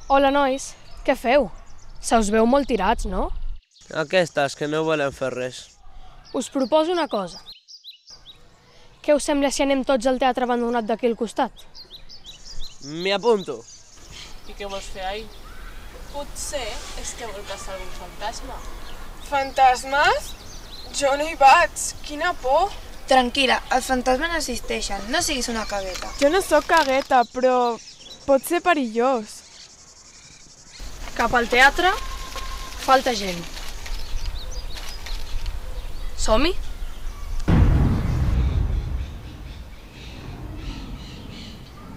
Hola, nois. Què feu? Se us veu molt tirats, no? Aquestes, que no volen fer res. Us proposo una cosa. Què us sembla si anem tots al teatre abandonat d'aquí al costat? M'hi apunto. I què vols fer ahir? Potser és que vol caçar algun fantasma. Fantasmes? Jo no hi vaig. Quina por. Tranquil·la, els fantasmes no existeixen, no siguis una cagueta. Jo no sóc cagueta, però pot ser perillós. Cap al teatre falta gent. Som-hi?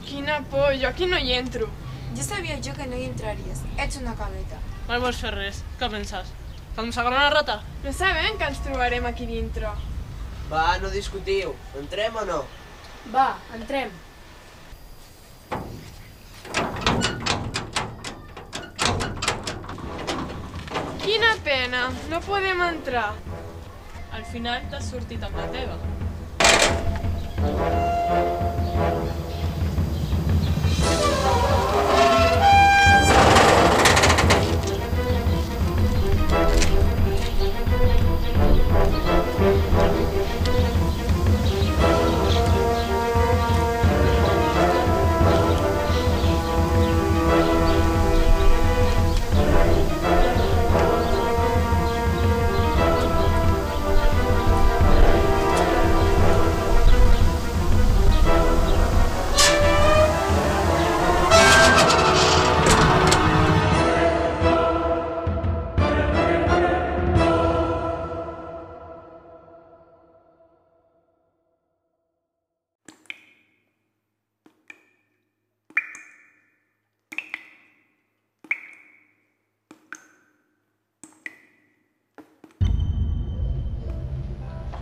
Quina por, jo aquí no hi entro. Ja sabia jo que no hi entraries, ets una cagueta. No hi vols fer res. Què penses? Que ens agarra una rata? No sabem que ens trobarem aquí dintre. Va, no discutiu. Entrem o no? Va, entrem. Quina pena, no podem entrar. Al final t'has sortit amb la teva.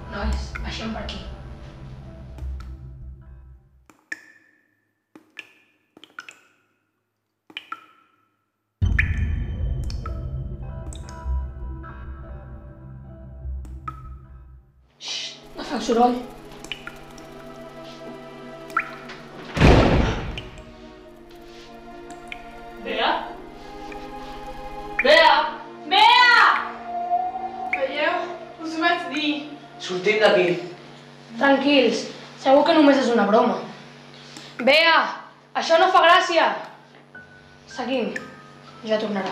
Nois, baixem per aquí. Xxt, no feu soroll. Bea? Bea! Bea! Veieu? Us ho vaig dir. Sortim d'aquí. Tranquils, segur que només és una broma. Bea, això no fa gràcia. Seguim, ja tornarà.